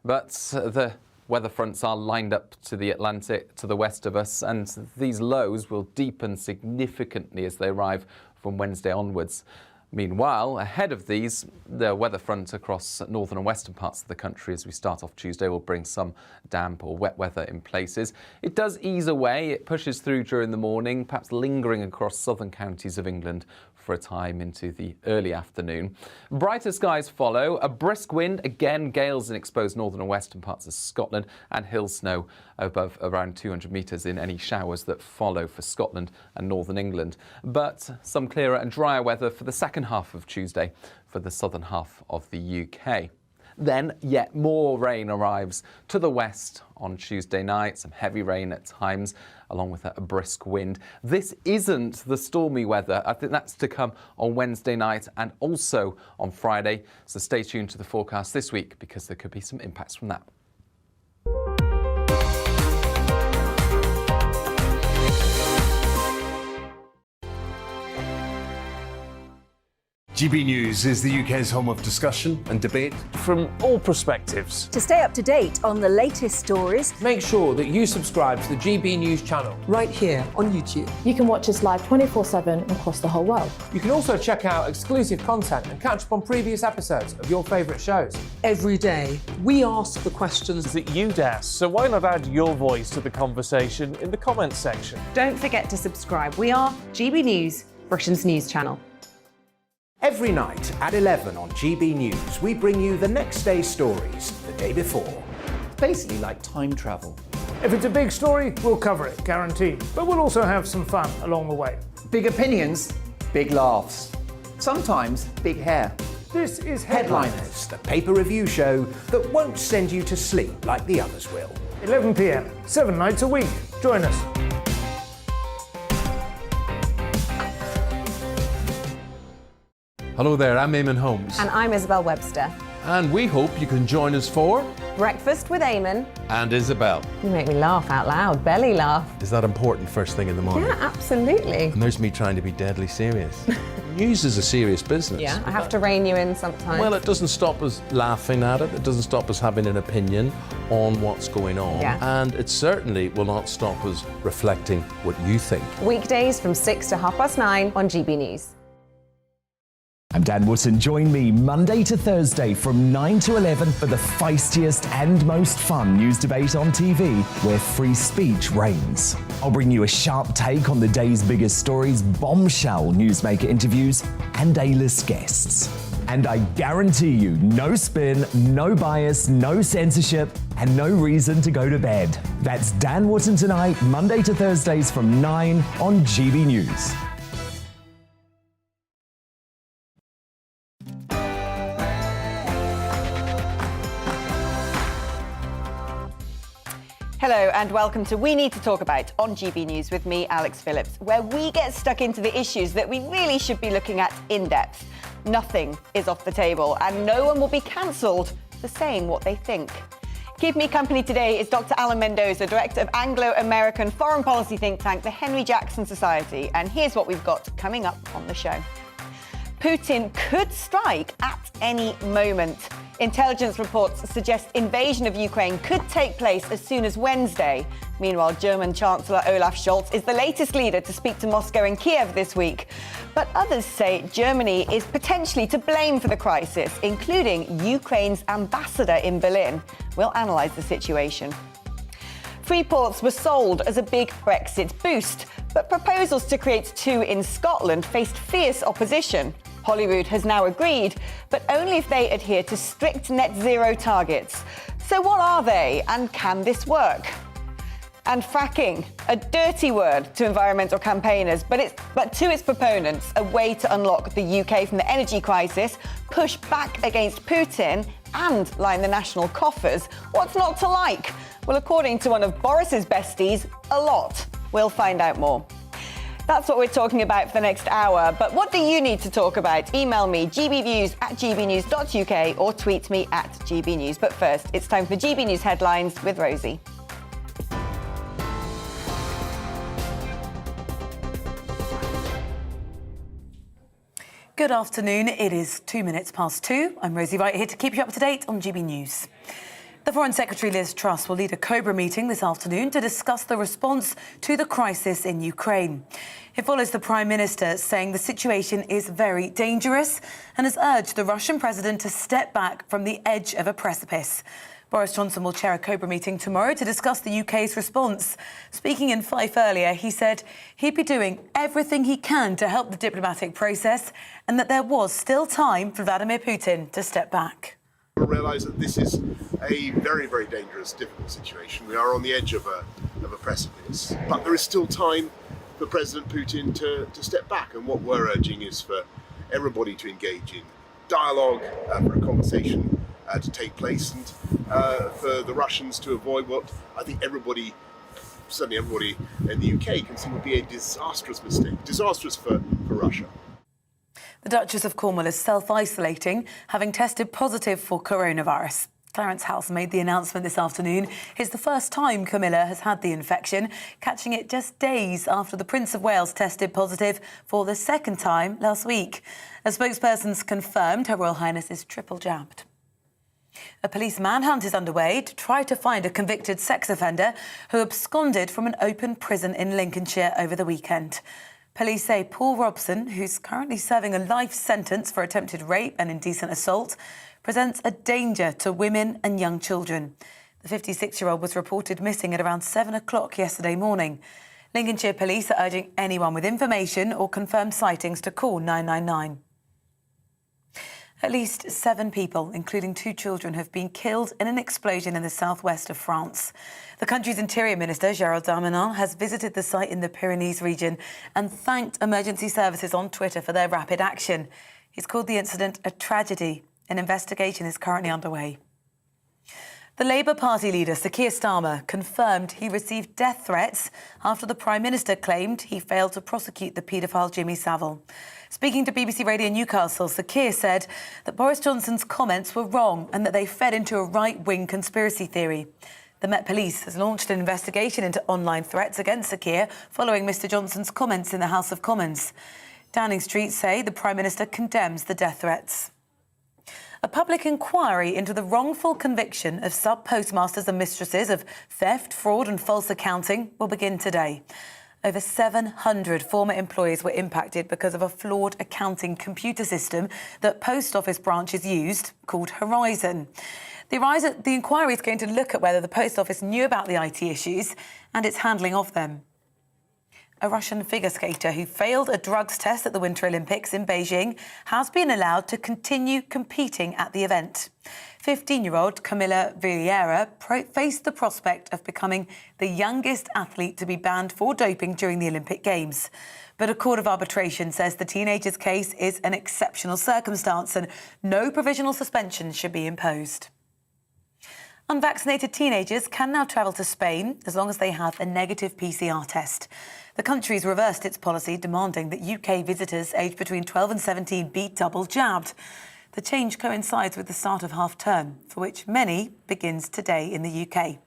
But the weather fronts are lined up to the Atlantic to the west of us, and these lows will deepen significantly as they arrive from Wednesday onwards. Meanwhile, ahead of these, the weather front across northern and western parts of the country as we start off Tuesday will bring some damp or wet weather in places. It does ease away, it pushes through during the morning, perhaps lingering across southern counties of England for a time into the early afternoon. Brighter skies follow, a brisk wind, again gales in exposed northern and western parts of Scotland, and hill snow above around 200 metres in any showers that follow for Scotland and northern England. But some clearer and drier weather for the second half of Tuesday for the southern half of the UK. Then yet more rain arrives to the west on Tuesday night, some heavy rain at times, along with a brisk wind. This isn't the stormy weather. I think that's to come on Wednesday night and also on Friday. So stay tuned to the forecast this week because there could be some impacts from that. GB News is the UK's home of discussion and debate from all perspectives. To stay up to date on the latest stories, make sure that you subscribe to the GB News channel right here on YouTube. You can watch us live 24/7 across the whole world. You can also check out exclusive content and catch up on previous episodes of your favourite shows. Every day, we ask the questions that you'd ask, so why not add your voice to the conversation in the comments section? Don't forget to subscribe. We are GB News, Britain's news channel. Every night at 11 on GB News, we bring you the next day's stories the day before. It's basically like time travel. If it's a big story, we'll cover it, guaranteed. But we'll also have some fun along the way. Big opinions, big laughs. Sometimes big hair. This is Headliners, the paper review show that won't send you to sleep like the others will. 11 p.m, 7 nights a week. Join us. Hello there, I'm Eamon Holmes. And I'm Isabel Webster. And we hope you can join us for Breakfast with Eamon. And Isabel. You make me laugh out loud, belly laugh. Is that important first thing in the morning? Yeah, absolutely. And there's me trying to be deadly serious. News is a serious business. Yeah, I have to rein you in sometimes. Well, it doesn't stop us laughing at it. It doesn't stop us having an opinion on what's going on. Yeah. And it certainly will not stop us reflecting what you think. Weekdays from 6 to 9:30 on GB News. I'm Dan Wootton. Join me Monday to Thursday from 9 to 11 for the feistiest and most fun news debate on TV, where free speech reigns. I'll bring you a sharp take on the day's biggest stories, bombshell newsmaker interviews, and A-list guests. And I guarantee you, no spin, no bias, no censorship, and no reason to go to bed. That's Dan Wootton Tonight, Monday to Thursdays from 9 on GB News. Hello and welcome to We Need to Talk About on GB News with me, Alex Phillips, where we get stuck into the issues that we really should be looking at in depth. Nothing is off the table and no one will be cancelled for saying what they think. Keeping me company today is Dr. Alan Mendoza, Director of Anglo-American Foreign Policy think tank, the Henry Jackson Society. And here's what we've got coming up on the show. Putin could strike at any moment. Intelligence reports suggest invasion of Ukraine could take place as soon as Wednesday. Meanwhile, German Chancellor Olaf Scholz is the latest leader to speak to Moscow and Kiev this week. But others say Germany is potentially to blame for the crisis, including Ukraine's ambassador in Berlin. We'll analyse the situation. Freeports were sold as a big Brexit boost, but proposals to create two in Scotland faced fierce opposition. Hollywood has now agreed, but only if they adhere to strict net zero targets. So what are they, and can this work? And fracking, a dirty word to environmental campaigners, but to its proponents, a way to unlock the UK from the energy crisis, push back against Putin, and line the national coffers. What's not to like? Well, according to one of Boris's besties, a lot. We'll find out more. That's what we're talking about for the next hour. But what do you need to talk about? Email me, gbviews@gbnews.uk, or tweet me at gbnews. But first, it's time for GB News headlines with Rosie. Good afternoon. It is 2 minutes past 2. I'm Rosie Wright, here to keep you up to date on GB News. The Foreign Secretary Liz Truss will lead a Cobra meeting this afternoon to discuss the response to the crisis in Ukraine. It follows the Prime Minister saying the situation is very dangerous and has urged the Russian President to step back from the edge of a precipice. Boris Johnson will chair a Cobra meeting tomorrow to discuss the UK's response. Speaking in Fife earlier, he said he'd be doing everything he can to help the diplomatic process and that there was still time for Vladimir Putin to step back. We realise that this is a very, very dangerous, difficult situation. We are on the edge of a precipice, but there is still time for President Putin to step back. And what we're urging is for everybody to engage in dialogue, for a conversation to take place, and for the Russians to avoid what I think everybody, certainly everybody in the UK, can see would be a disastrous mistake, disastrous for Russia. The Duchess of Cornwall is self-isolating, having tested positive for coronavirus. Clarence House made the announcement this afternoon. It's the first time Camilla has had the infection, catching it just days after the Prince of Wales tested positive for the second time last week. A spokesperson's confirmed Her Royal Highness is triple jabbed. A police manhunt is underway to try to find a convicted sex offender who absconded from an open prison in Lincolnshire over the weekend. Police say Paul Robson, who's currently serving a life sentence for attempted rape and indecent assault, presents a danger to women and young children. The 56-year-old was reported missing at around 7 o'clock yesterday morning. Lincolnshire Police are urging anyone with information or confirmed sightings to call 999. At least 7 people, including 2 children, have been killed in an explosion in the southwest of France. The country's Interior Minister, Gérald Darmanin, has visited the site in the Pyrenees region and thanked emergency services on Twitter for their rapid action. He's called the incident a tragedy. An investigation is currently underway. The Labour Party leader, Sir Keir Starmer, confirmed he received death threats after the Prime Minister claimed he failed to prosecute the paedophile Jimmy Savile. Speaking to BBC Radio Newcastle, Sir Keir said that Boris Johnson's comments were wrong and that they fed into a right-wing conspiracy theory. The Met Police has launched an investigation into online threats against Sir Keir following Mr Johnson's comments in the House of Commons. Downing Street say the Prime Minister condemns the death threats. A public inquiry into the wrongful conviction of sub-postmasters and mistresses of theft, fraud and false accounting will begin today. Over 700 former employees were impacted because of a flawed accounting computer system that post office branches used, called Horizon. The inquiry is going to look at whether the post office knew about the IT issues and its handling of them. A Russian figure skater who failed a drugs test at the Winter Olympics in Beijing has been allowed to continue competing at the event. 15-year-old Camila Vieira faced the prospect of becoming the youngest athlete to be banned for doping during the Olympic Games. But a court of arbitration says the teenager's case is an exceptional circumstance and no provisional suspension should be imposed. Unvaccinated teenagers can now travel to Spain as long as they have a negative PCR test. The country's reversed its policy demanding that UK visitors aged between 12 and 17 be double jabbed. The change coincides with the start of half-term, for which many begins today in the UK.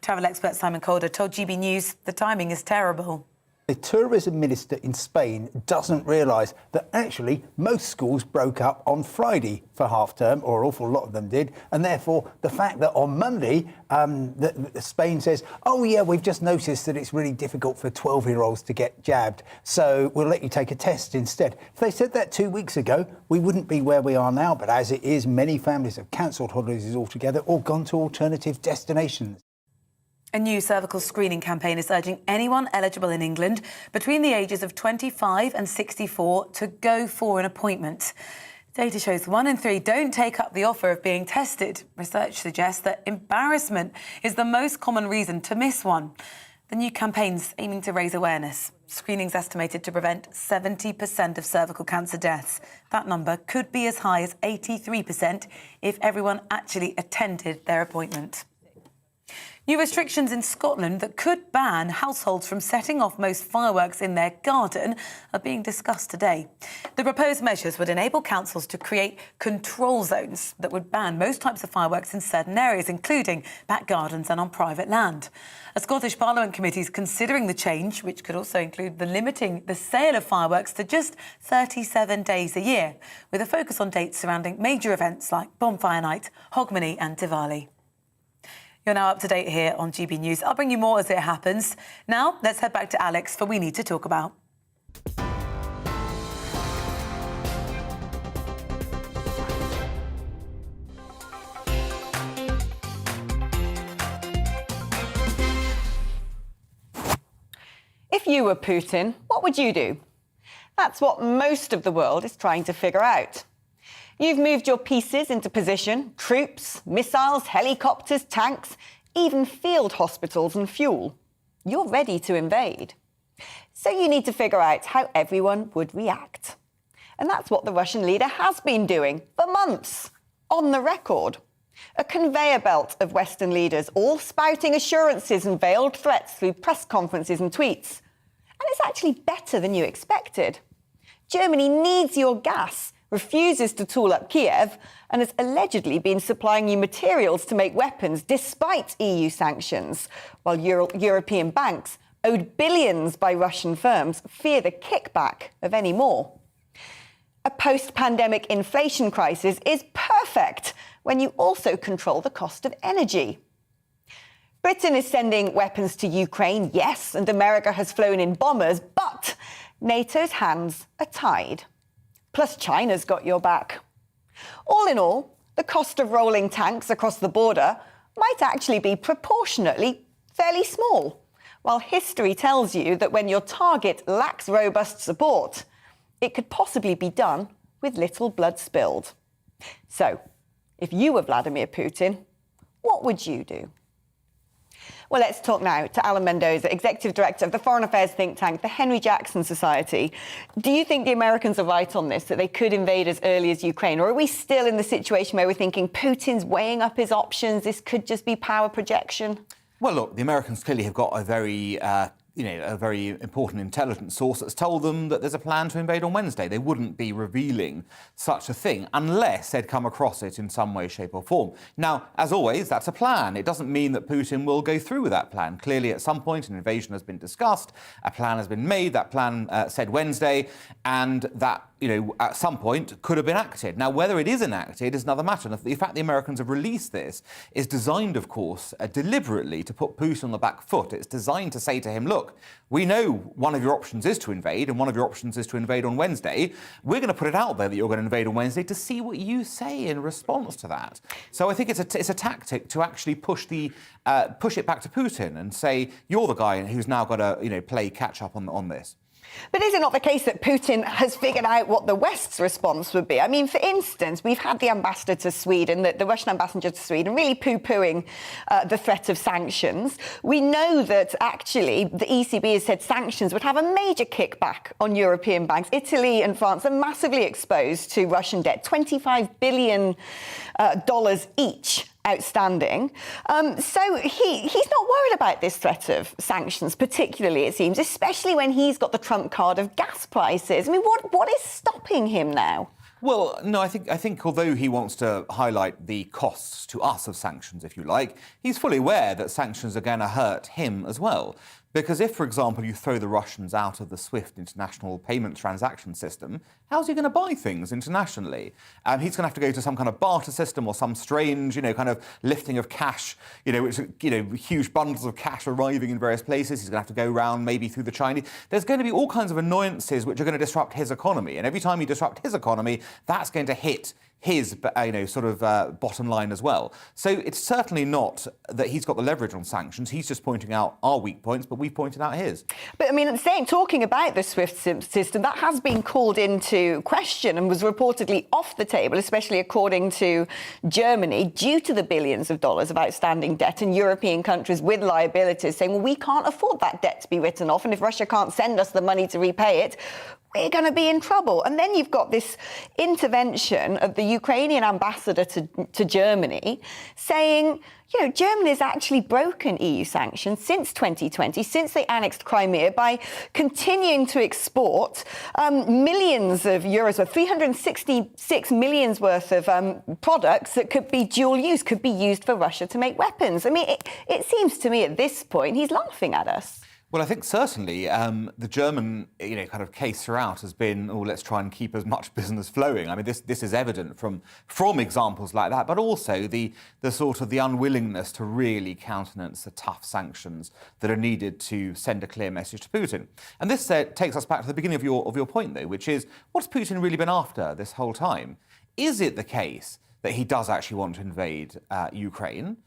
Travel expert Simon Calder told GB News the timing is terrible. The tourism minister in Spain doesn't realise that actually most schools broke up on Friday for half-term, or an awful lot of them did, and therefore the fact that on Monday Spain says, oh yeah, we've just noticed that it's really difficult for 12-year-olds to get jabbed, so we'll let you take a test instead. If they said that 2 weeks ago, we wouldn't be where we are now, but as it is, many families have cancelled holidays altogether or gone to alternative destinations. A new cervical screening campaign is urging anyone eligible in England between the ages of 25 and 64 to go for an appointment. Data shows 1 in 3 don't take up the offer of being tested. Research suggests that embarrassment is the most common reason to miss one. The new campaign's aiming to raise awareness. Screening's estimated to prevent 70% of cervical cancer deaths. That number could be as high as 83% if everyone actually attended their appointment. New restrictions in Scotland that could ban households from setting off most fireworks in their garden are being discussed today. The proposed measures would enable councils to create control zones that would ban most types of fireworks in certain areas, including back gardens and on private land. A Scottish Parliament committee is considering the change, which could also include limiting the sale of fireworks to just 37 days a year, with a focus on dates surrounding major events like Bonfire Night, Hogmanay and Diwali. You're now up to date here on GB News. I'll bring you more as it happens. Now, let's head back to Alex for We Need to Talk About. If you were Putin, what would you do? That's what most of the world is trying to figure out. You've moved your pieces into position: troops, missiles, helicopters, tanks, even field hospitals and fuel. You're ready to invade. So you need to figure out how everyone would react. And that's what the Russian leader has been doing for months, on the record. A conveyor belt of Western leaders, all spouting assurances and veiled threats through press conferences and tweets. And it's actually better than you expected. Germany needs your gas, refuses to tool up Kiev, and has allegedly been supplying you materials to make weapons despite EU sanctions, while European banks, owed billions by Russian firms, fear the kickback of any more. A post-pandemic inflation crisis is perfect when you also control the cost of energy. Britain is sending weapons to Ukraine, yes, and America has flown in bombers, but NATO's hands are tied. Plus, China's got your back. All in all, the cost of rolling tanks across the border might actually be proportionately fairly small, while history tells you that when your target lacks robust support, it could possibly be done with little blood spilled. So, if you were Vladimir Putin, what would you do? Well, let's talk now to Alan Mendoza, Executive Director of the Foreign Affairs think tank, the Henry Jackson Society. Do you think the Americans are right on this, that they could invade as early as Ukraine? Or are we still in the situation where we're thinking Putin's weighing up his options, this could just be power projection? Well, look, the Americans clearly have got a very important intelligence source that's told them that there's a plan to invade on Wednesday. They wouldn't be revealing such a thing unless they'd come across it in some way, shape or form. Now, as always, that's a plan. It doesn't mean that Putin will go through with that plan. Clearly, at some point, an invasion has been discussed, a plan has been made, that plan said Wednesday, and that, at some point could have been acted. Now, whether it is enacted is another matter. And the fact the Americans have released this is designed, of course, deliberately to put Putin on the back foot. It's designed to say to him, look, we know one of your options is to invade, and one of your options is to invade on Wednesday. We're going to put it out there that you're going to invade on Wednesday to see what you say in response to that. So I think it's a tactic to actually push it back to Putin and say, you're the guy who's now got to play catch up on this. But is it not the case that Putin has figured out what the West's response would be? I mean, for instance, we've had the ambassador to Sweden, the Russian ambassador to Sweden, really poo-pooing the threat of sanctions. We know that actually the ECB has said sanctions would have a major kickback on European banks. Italy and France are massively exposed to Russian debt, $25 billion each outstanding. So he's not worried about this threat of sanctions, particularly, it seems, especially when he's got the trump card of gas prices. I mean, what is stopping him now? Well, no, I think although he wants to highlight the costs to us of sanctions, if you like, he's fully aware that sanctions are going to hurt him as well. Because if, for example, you throw the Russians out of the SWIFT international payment transaction system, how's he going to buy things internationally? He's going to have to go to some kind of barter system or some strange, kind of lifting of cash, huge bundles of cash arriving in various places. He's going to have to go around maybe through the Chinese. There's going to be all kinds of annoyances which are going to disrupt his economy. And every time you disrupt his economy, that's going to hit his, bottom line as well. So it's certainly not that he's got the leverage on sanctions. He's just pointing out our weak points, but we've pointed out his. But I mean, talking about the SWIFT system, that has been called into question and was reportedly off the table, especially according to Germany, due to the billions of dollars of outstanding debt in European countries with liabilities, saying, well, we can't afford that debt to be written off, and if Russia can't send us the money to repay it, we're going to be in trouble. And then you've got this intervention of the Ukrainian ambassador to Germany saying, Germany's actually broken EU sanctions since 2020, since they annexed Crimea, by continuing to export millions of euros, or 366 million worth of products that could be dual use, could be used for Russia to make weapons. I mean, it seems to me at this point he's laughing at us. Well, I think certainly the German, kind of case throughout has been, let's try and keep as much business flowing. I mean, this is evident from examples like that, but also the sort of the unwillingness to really countenance the tough sanctions that are needed to send a clear message to Putin. And this takes us back to the beginning of your point, though, which is, what's Putin really been after this whole time? Is it the case that he does actually want to invade Ukraine?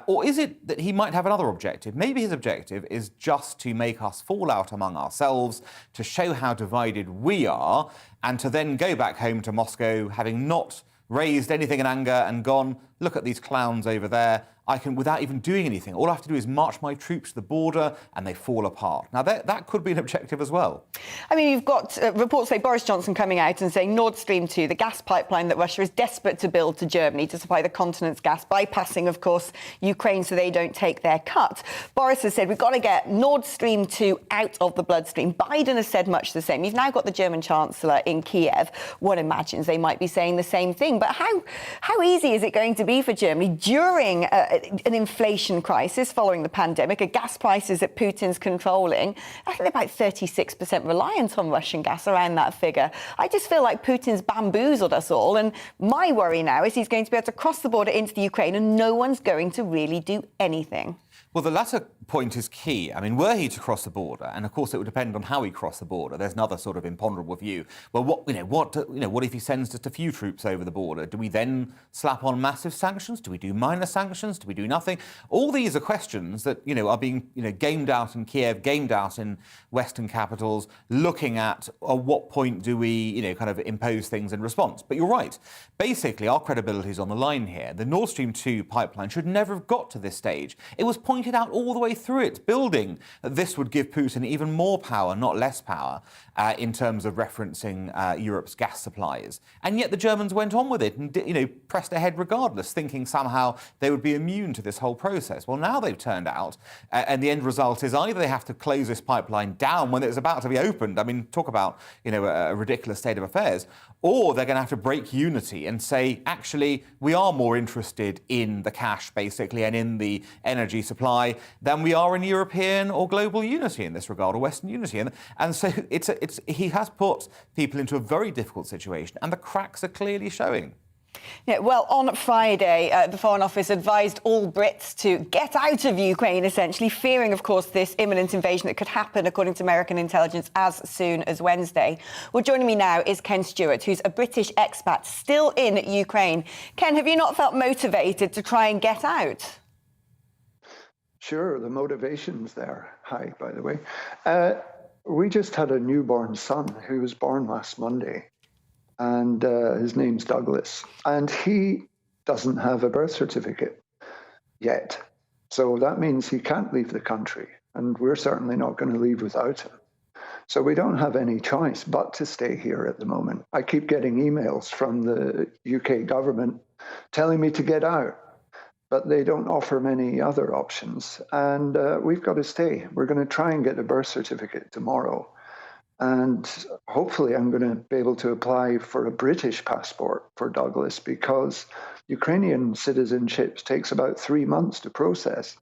Or is it that he might have another objective? Maybe his objective is just to make us fall out among ourselves, to show how divided we are, and to then go back home to Moscow, having not raised anything in anger and gone, look at these clowns over there. I can, without even doing anything, all I have to do is march my troops to the border and they fall apart. Now, that could be an objective as well. I mean, you've got reports say Boris Johnson coming out and saying Nord Stream 2, the gas pipeline that Russia is desperate to build to Germany to supply the continent's gas, bypassing, of course, Ukraine so they don't take their cut. Boris has said we've got to get Nord Stream 2 out of the bloodstream. Biden has said much the same. You've now got the German Chancellor in Kiev. One imagines they might be saying the same thing. But how easy is it going to be for Germany during an inflation crisis following the pandemic, a gas prices that Putin's controlling? I think they're about 36% reliant on Russian gas, around that figure. I just feel like Putin's bamboozled us all. And my worry now is he's going to be able to cross the border into the Ukraine and no one's going to really do anything. Well, the latter point is key. I mean, were he to cross the border, and of course it would depend on how he crossed the border. There's another sort of imponderable view. Well, what if he sends just a few troops over the border? Do we then slap on massive sanctions? Do we do minor sanctions? Do we do nothing? All these are questions that are being gamed out in Kiev, gamed out in Western capitals, looking at what point do we kind of impose things in response. But you're right. Basically, our credibility is on the line here. The Nord Stream 2 pipeline should never have got to this stage. It was pointed out all the way through its building that this would give Putin even more power, not less power, in terms of referencing Europe's gas supplies. And yet the Germans went on with it and pressed ahead regardless, thinking somehow they would be immune to this whole process. Well, now they've turned out, and the end result is either they have to close this pipeline down when it's about to be opened. I mean, talk about a ridiculous state of affairs. Or they're going to have to break unity and say, actually, we are more interested in the cash, basically, and in the energy supply than we are in European or global unity in this regard, or Western unity. And so he has put people into a very difficult situation, and the cracks are clearly showing. Yeah, well, on Friday, the Foreign Office advised all Brits to get out of Ukraine, essentially, fearing, of course, this imminent invasion that could happen, according to American intelligence, as soon as Wednesday. Well, joining me now is Ken Stewart, who's a British expat still in Ukraine. Ken, have you not felt motivated to try and get out? Sure, the motivation's there. Hi, by the way. We just had a newborn son who was born last Monday. And his name's Douglas. And he doesn't have a birth certificate yet. So that means he can't leave the country. And we're certainly not going to leave without him. So we don't have any choice but to stay here at the moment. I keep getting emails from the UK government telling me to get out, but they don't offer many other options. And we've got to stay. We're going to try and get a birth certificate tomorrow. And hopefully I'm going to be able to apply for a British passport for Douglas, because Ukrainian citizenship takes about 3 months to process.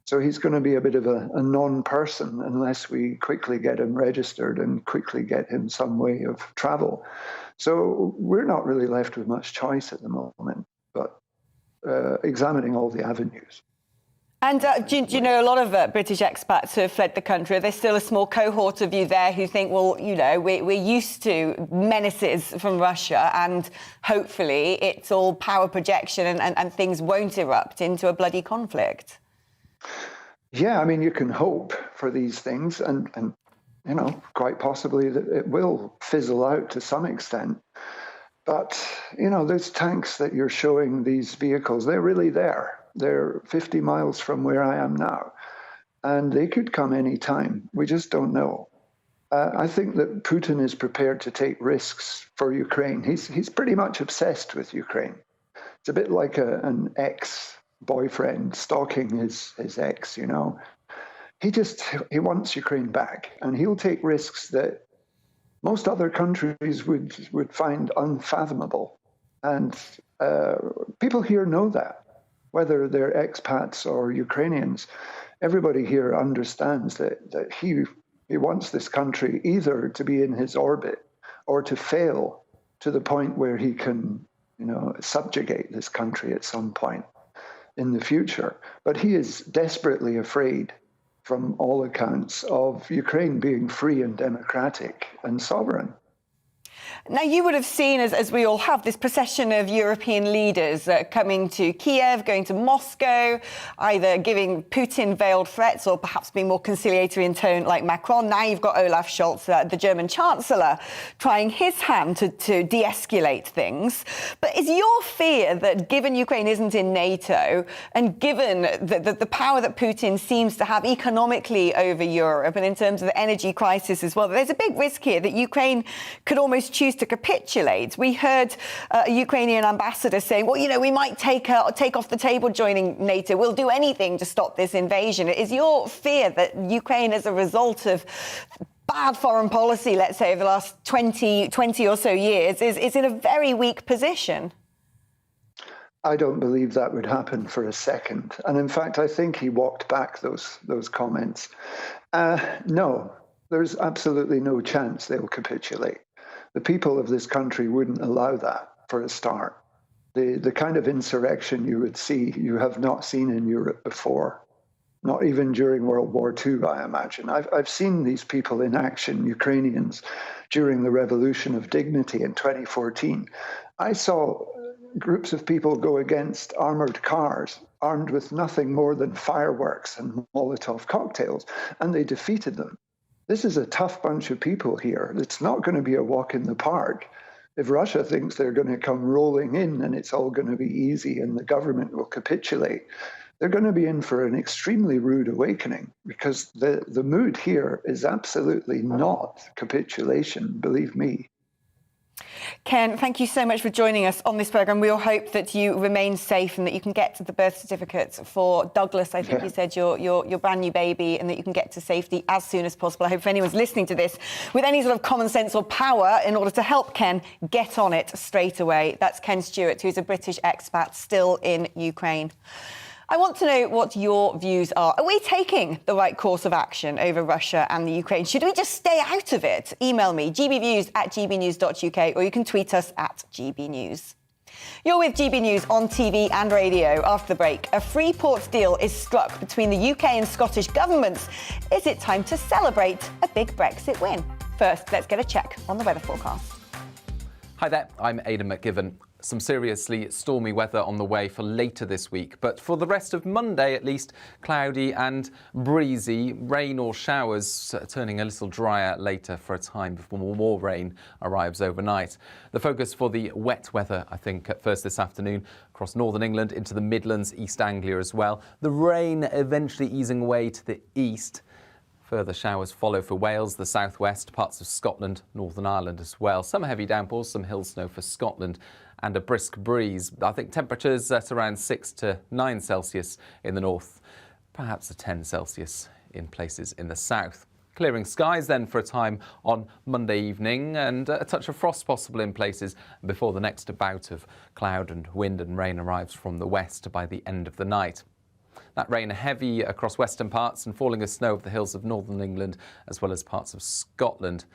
So he's going to be a bit of a non-person unless we quickly get him registered and quickly get him some way of travel. So we're not really left with much choice at the moment, but examining all the avenues. And do you know a lot of British expats who have fled the country? There's still a small cohort of you there who think, well, we're used to menaces from Russia and hopefully it's all power projection and things won't erupt into a bloody conflict. Yeah, I mean, you can hope for these things and quite possibly that it will fizzle out to some extent. But, those tanks that you're showing, these vehicles, they're really there. They're 50 miles from where I am now, and they could come any time. We just don't know. I think that Putin is prepared to take risks for Ukraine. He's pretty much obsessed with Ukraine. It's a bit like an ex-boyfriend stalking his ex, He wants Ukraine back, and he'll take risks that most other countries would find unfathomable. And people here know that. Whether they're expats or Ukrainians, everybody here understands that he wants this country either to be in his orbit or to fail to the point where he can, subjugate this country at some point in the future. But he is desperately afraid, from all accounts, of Ukraine being free and democratic and sovereign. Now, you would have seen, as we all have, this procession of European leaders coming to Kiev, going to Moscow, either giving Putin veiled threats or perhaps being more conciliatory in tone like Macron. Now you've got Olaf Scholz, the German Chancellor, trying his hand to de-escalate things. But is your fear that, given Ukraine isn't in NATO and given the power that Putin seems to have economically over Europe and in terms of the energy crisis as well, there's a big risk here that Ukraine could almost choose to capitulate? We heard a Ukrainian ambassador saying, well, we might take off the table joining NATO. We'll do anything to stop this invasion. Is your fear that Ukraine, as a result of bad foreign policy, let's say, over the last 20 or so years, is in a very weak position? I don't believe that would happen for a second. And in fact, I think he walked back those comments. No, there's absolutely no chance they'll capitulate. The people of this country wouldn't allow that, for a start. The kind of insurrection you have not seen in Europe before, not even during World War II, I imagine. I've seen these people in action, Ukrainians, during the Revolution of Dignity in 2014. I saw groups of people go against armoured cars, armed with nothing more than fireworks and Molotov cocktails, and they defeated them. This is a tough bunch of people here. It's not going to be a walk in the park. If Russia thinks they're going to come rolling in and it's all going to be easy and the government will capitulate, they're going to be in for an extremely rude awakening, because the mood here is absolutely not capitulation, believe me. Ken, thank you so much for joining us on this programme. We all hope that you remain safe and that you can get to the birth certificate for Douglas, I think you said, your brand new baby, and that you can get to safety as soon as possible. I hope if anyone's listening to this with any sort of common sense or power in order to help Ken, get on it straight away. That's Ken Stewart, who's a British expat still in Ukraine. I want to know what your views are. Are we taking the right course of action over Russia and the Ukraine? Should we just stay out of it? Email me, gbviews@gbnews.uk, or you can tweet us at gbnews. You're with GB News on TV and radio. After the break, a Freeports deal is struck between the UK and Scottish governments. Is it time to celebrate a big Brexit win? First, let's get a check on the weather forecast. Hi there, I'm Aidan McGivern. Some seriously stormy weather on the way for later this week, but for the rest of Monday at least, cloudy and breezy, rain or showers turning a little drier later for a time before more rain arrives overnight. The focus for the wet weather, I think, at first this afternoon across northern England into the Midlands, East Anglia as well. The rain eventually easing away to the east. Further showers follow for Wales, the southwest, parts of Scotland, Northern Ireland as well. Some heavy downpours, some hill snow for Scotland, and a brisk breeze. I think temperatures at around 6 to 9 Celsius in the north, perhaps a 10 Celsius in places in the south. Clearing skies then for a time on Monday evening, and a touch of frost possible in places before the next bout of cloud and wind and rain arrives from the west by the end of the night. That rain heavy across western parts and falling as snow over the hills of northern England as well as parts of Scotland.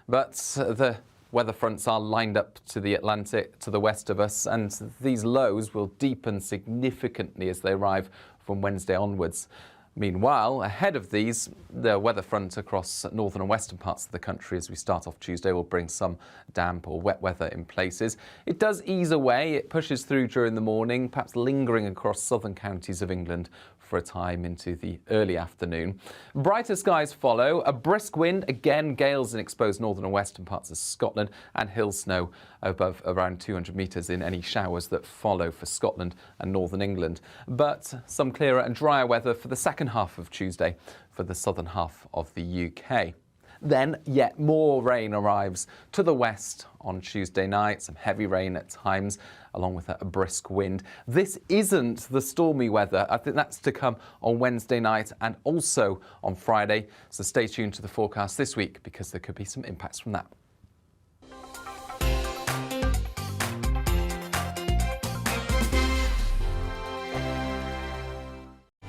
But the weather fronts are lined up to the Atlantic to the west of us, and these lows will deepen significantly as they arrive from Wednesday onwards. Meanwhile, ahead of these, the weather front across northern and western parts of the country as we start off Tuesday will bring some damp or wet weather in places. It does ease away, it pushes through during the morning, perhaps lingering across southern counties of England for a time into the early afternoon. Brighter skies follow, a brisk wind, again gales in exposed northern and western parts of Scotland, and hill snow above around 200 metres in any showers that follow for Scotland and northern England. But some clearer and drier weather for the second half of Tuesday for the southern half of the UK. Then yet more rain arrives to the west on Tuesday night, some heavy rain at times, along with a brisk wind. This isn't the stormy weather. I think that's to come on Wednesday night and also on Friday. So stay tuned to the forecast this week because there could be some impacts from that.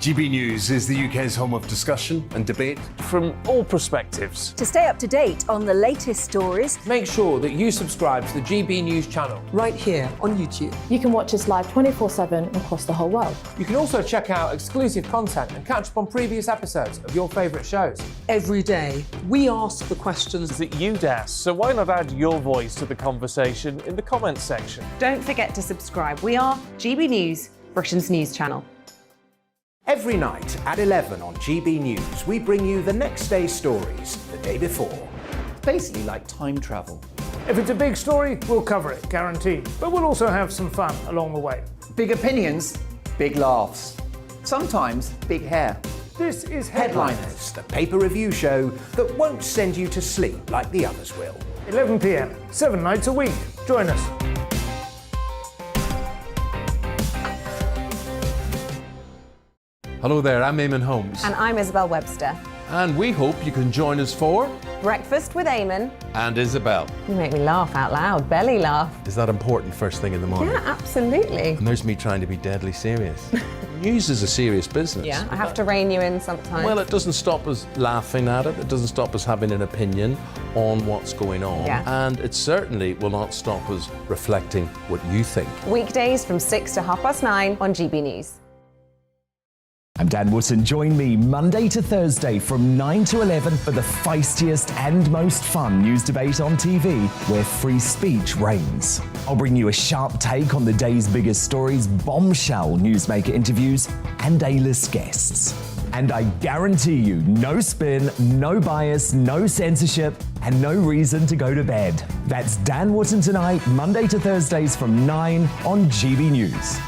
GB News is the UK's home of discussion and debate from all perspectives. To stay up to date on the latest stories, make sure that you subscribe to the GB News channel right here on YouTube. You can watch us live 24/7 across the whole world. You can also check out exclusive content and catch up on previous episodes of your favourite shows. Every day, we ask the questions that you'd ask, so why not add your voice to the conversation in the comments section? Don't forget to subscribe. We are GB News, Britain's news channel. Every night at 11 on GB News, we bring you the next day's stories the day before. It's basically like time travel. If it's a big story, we'll cover it, guaranteed. But we'll also have some fun along the way. Big opinions, big laughs. Sometimes big hair. This is Headliners, the paper review show that won't send you to sleep like the others will. 11 p.m, 7 nights a week. Join us. Hello there, I'm Eamon Holmes. And I'm Isabel Webster. And we hope you can join us for Breakfast with Eamon. And Isabel. You make me laugh out loud, belly laugh. Is that important first thing in the morning? Yeah, absolutely. And there's me trying to be deadly serious. News is a serious business. Yeah, I have to rein you in sometimes. Well, it doesn't stop us laughing at it. It doesn't stop us having an opinion on what's going on. Yeah. And it certainly will not stop us reflecting what you think. Weekdays from 6 to 9:30 on GB News. I'm Dan Wootton. Join me Monday to Thursday from 9 to 11 for the feistiest and most fun news debate on TV, where free speech reigns. I'll bring you a sharp take on the day's biggest stories, bombshell newsmaker interviews, and A-list guests. And I guarantee you, no spin, no bias, no censorship, and no reason to go to bed. That's Dan Wootton tonight, Monday to Thursdays from 9 on GB News.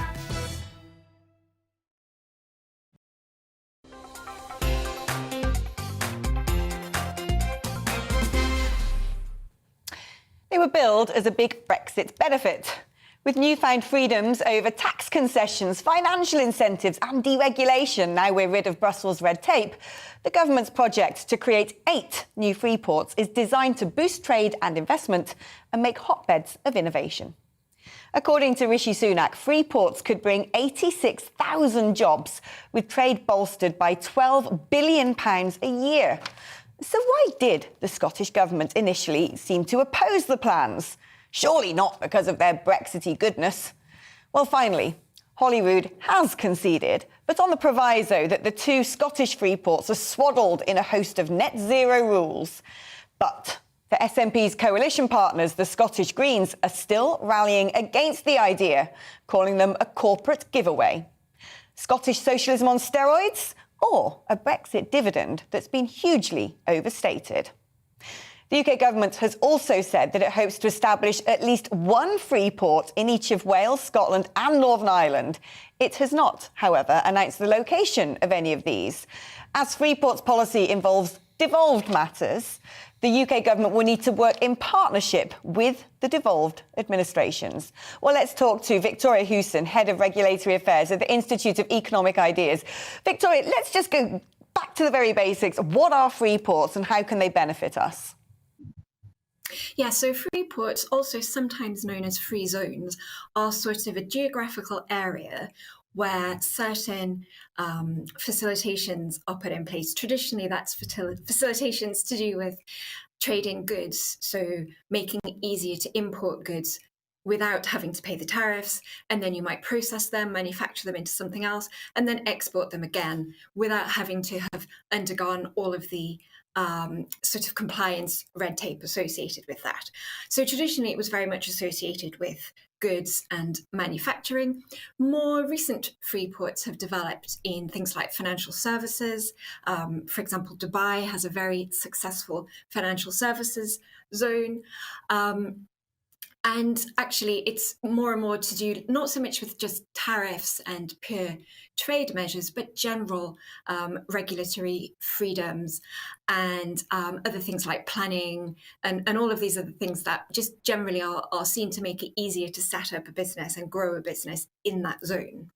They were billed as a big Brexit benefit. With newfound freedoms over tax concessions, financial incentives and deregulation, now we're rid of Brussels red tape, the government's project to create 8 new free ports is designed to boost trade and investment and make hotbeds of innovation. According to Rishi Sunak, free ports could bring 86,000 jobs, with trade bolstered by £12 billion a year. So why did the Scottish Government initially seem to oppose the plans? Surely not because of their Brexity goodness. Well, finally, Holyrood has conceded, but on the proviso that the 2 Scottish free ports are swaddled in a host of net zero rules. But for SNP's coalition partners, the Scottish Greens, are still rallying against the idea, calling them a corporate giveaway. Scottish socialism on steroids? Or a Brexit dividend that's been hugely overstated. The UK government has also said that it hopes to establish at least 1 free port in each of Wales, Scotland and Northern Ireland. It has not, however, announced the location of any of these. As Freeports policy involves devolved matters, the UK government will need to work in partnership with the devolved administrations. Well, let's talk to Victoria Hewson, Head of Regulatory Affairs at the Institute of Economic Ideas. Victoria, let's just go back to the very basics. What are free ports and how can they benefit us? Yeah, so free ports, also sometimes known as free zones, are sort of a geographical area where certain facilitations are put in place. Traditionally, that's facilitations to do with trading goods, so making it easier to import goods without having to pay the tariffs, and then you might process them, manufacture them into something else, and then export them again without having to have undergone all of the sort of compliance red tape associated with that. So traditionally, it was very much associated with goods and manufacturing. More recent free ports have developed in things like financial services. For example, Dubai has a very successful financial services zone. And actually, it's more and more to do not so much with just tariffs and pure trade measures, but general regulatory freedoms and other things like planning and all of these other things that just generally are seen to make it easier to set up a business and grow a business in that zone.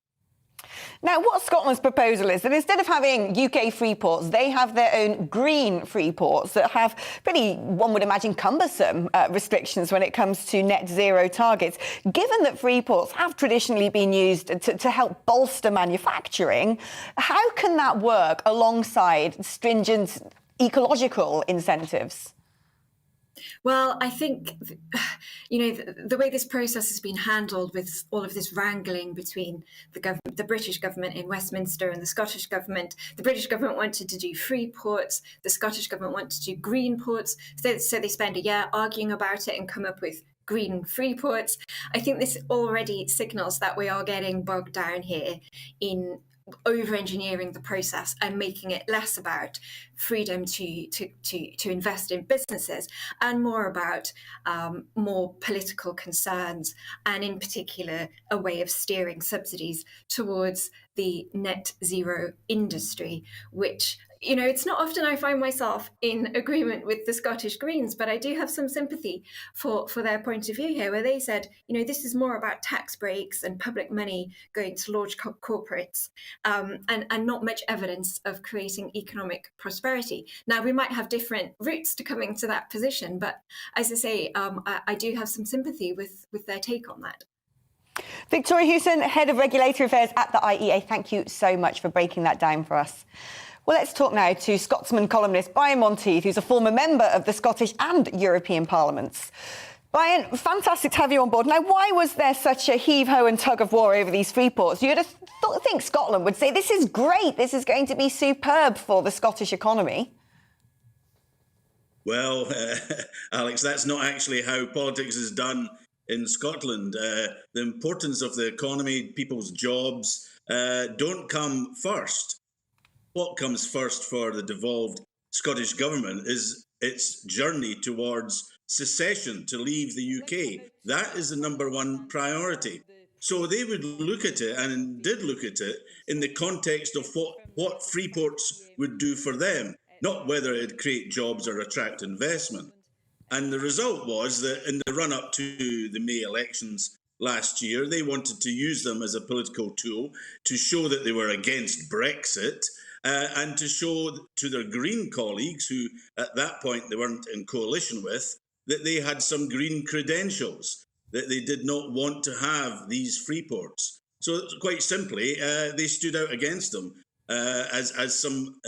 Now, what Scotland's proposal is that instead of having UK free ports, they have their own green free ports that have pretty, one would imagine, cumbersome restrictions when it comes to net zero targets. Given that free ports have traditionally been used to help bolster manufacturing, how can that work alongside stringent ecological incentives? Well, I think, the way this process has been handled with all of this wrangling between the British government in Westminster and the Scottish government, the British government wanted to do free ports, the Scottish government wanted to do green ports, so they spend a year arguing about it and come up with green free ports. I think this already signals that we are getting bogged down here in over-engineering the process and making it less about freedom to invest in businesses and more about more political concerns, and in particular a way of steering subsidies towards the net zero industry, which it's not often I find myself in agreement with the Scottish Greens, but I do have some sympathy for their point of view here, where they said, this is more about tax breaks and public money going to large corporates, and not much evidence of creating economic prosperity. Now, we might have different routes to coming to that position, but as I say, I do have some sympathy with their take on that. Victoria Hewson, Head of Regulatory Affairs at the IEA, thank you so much for breaking that down for us. Well, let's talk now to Scotsman columnist Brian Monteith, who's a former member of the Scottish and European Parliaments. Brian, fantastic to have you on board. Now, why was there such a heave-ho and tug-of-war over these free ports? You'd have think Scotland would say, this is great, this is going to be superb for the Scottish economy. Well, Alex, that's not actually how politics is done in Scotland. The importance of the economy, people's jobs, don't come first. What comes first for the devolved Scottish government is its journey towards secession, to leave the UK. That is the #1 priority. So they would look at it, and did look at it, in the context of what free ports would do for them, not whether it'd create jobs or attract investment. And the result was that in the run-up to the May elections last year, they wanted to use them as a political tool to show that they were against Brexit, and to show to their Green colleagues, who at that point they weren't in coalition with, that they had some green credentials, that they did not want to have these free ports. So quite simply, they stood out against them as some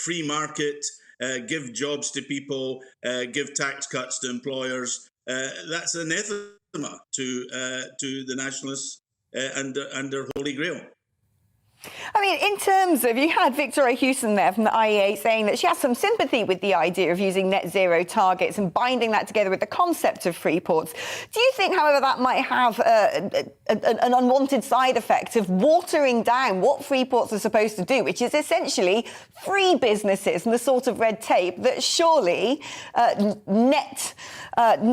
free market, give jobs to people, give tax cuts to employers. That's anathema to the nationalists and their Holy Grail. I mean, in terms of, you had Victoria Hewson there from the IEA saying that she has some sympathy with the idea of using net zero targets and binding that together with the concept of free ports. Do you think, however, that might have an unwanted side effect of watering down what free ports are supposed to do, which is essentially free businesses and the sort of red tape that surely net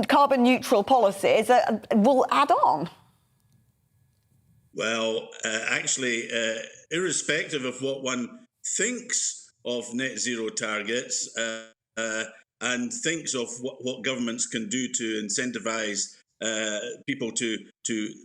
carbon neutral policies will add on? Well, actually, irrespective of what one thinks of net zero targets and thinks of what governments can do to incentivise people to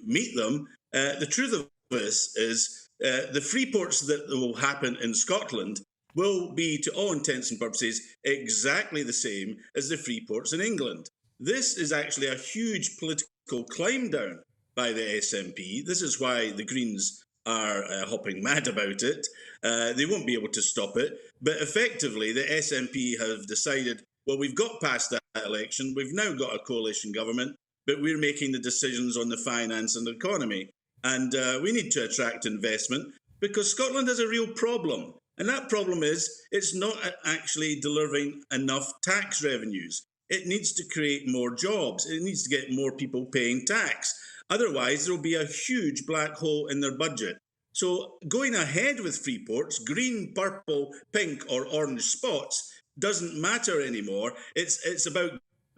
meet them, the truth of this is the free ports that will happen in Scotland will be, to all intents and purposes, exactly the same as the free ports in England. This is actually a huge political climb down by the SNP. This is why the Greens are hopping mad about it. They won't be able to stop it. But effectively, the SNP have decided, well, we've got past that election. We've now got a coalition government, but we're making the decisions on the finance and the economy. And we need to attract investment because Scotland has a real problem. And that problem is it's not actually delivering enough tax revenues. It needs to create more jobs. It needs to get more people paying tax. Otherwise, there will be a huge black hole in their budget. So going ahead with free ports, green, purple, pink or orange spots, doesn't matter anymore. It's about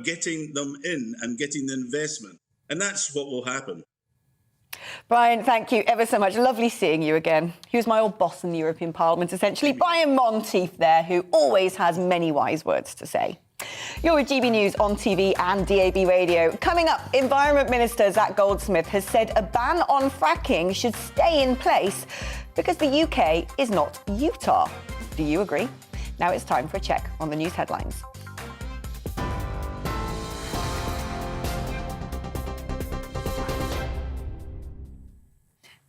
getting them in and getting the investment. And that's what will happen. Brian, thank you ever so much. Lovely seeing you again. He was my old boss in the European Parliament, essentially. Brian Monteith there, who always has many wise words to say. You're with GB News on TV and DAB radio. Coming up, Environment Minister Zach Goldsmith has said a ban on fracking should stay in place because the UK is not Utah. Do you agree? Now it's time for a check on the news headlines.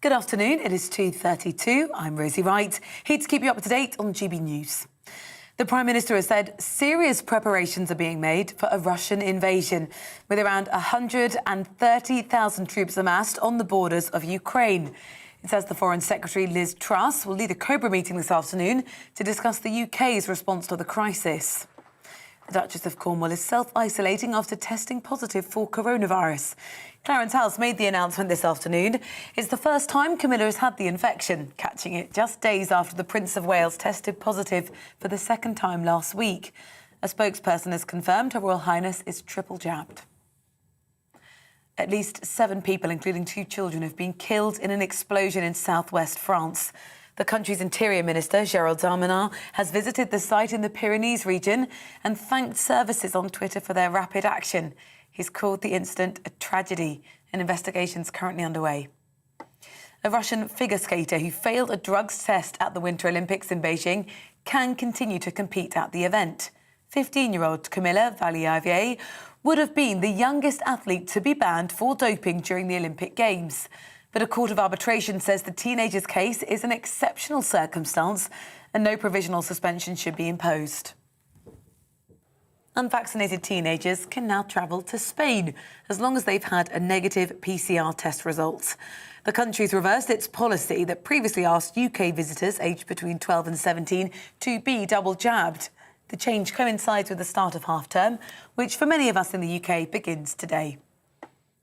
Good afternoon, it is 2:32. I'm Rosie Wright, here to keep you up to date on GB News. The Prime Minister has said serious preparations are being made for a Russian invasion, with around 130,000 troops amassed on the borders of Ukraine. It says the Foreign Secretary Liz Truss will lead a Cobra meeting this afternoon to discuss the UK's response to the crisis. The Duchess of Cornwall is self-isolating after testing positive for coronavirus. Clarence House made the announcement this afternoon. It's the first time Camilla has had the infection, catching it just days after the Prince of Wales tested positive for the second time last week. A spokesperson has confirmed Her Royal Highness is triple jabbed. At least 7 people, including 2 children, have been killed in an explosion in southwest France. The country's Interior Minister, Gérald Darmanin, has visited the site in the Pyrenees region and thanked services on Twitter for their rapid action. He's called the incident a tragedy. An investigation is currently underway. A Russian figure skater who failed a drugs test at the Winter Olympics in Beijing can continue to compete at the event. 15-year-old Camilla Valiavier would have been the youngest athlete to be banned for doping during the Olympic Games. But a court of arbitration says the teenager's case is an exceptional circumstance and no provisional suspension should be imposed. Unvaccinated teenagers can now travel to Spain as long as they've had a negative PCR test result. The country's reversed its policy that previously asked UK visitors aged between 12 and 17 to be double jabbed. The change coincides with the start of half-term, which for many of us in the UK begins today.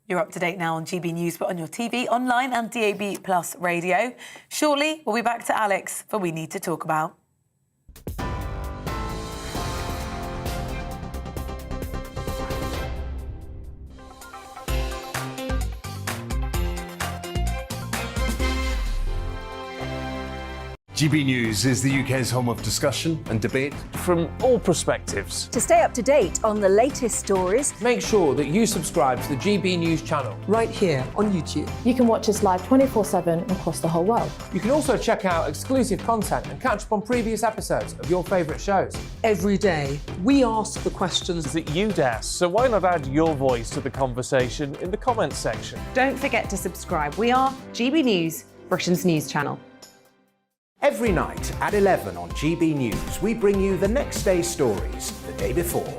You're up to date now on GB News, but on your TV, online and DAB Plus radio. Shortly, we'll be back to Alex for We Need to Talk About. GB News is the UK's home of discussion and debate from all perspectives. To stay up to date on the latest stories, make sure that you subscribe to the GB News channel right here on YouTube. You can watch us live 24/7 across the whole world. You can also check out exclusive content and catch up on previous episodes of your favourite shows. Every day, we ask the questions that you'd ask, so why not add your voice to the conversation in the comments section? Don't forget to subscribe. We are GB News, Britain's news channel. Every night at 11 on GB News, we bring you the next day's stories the day before.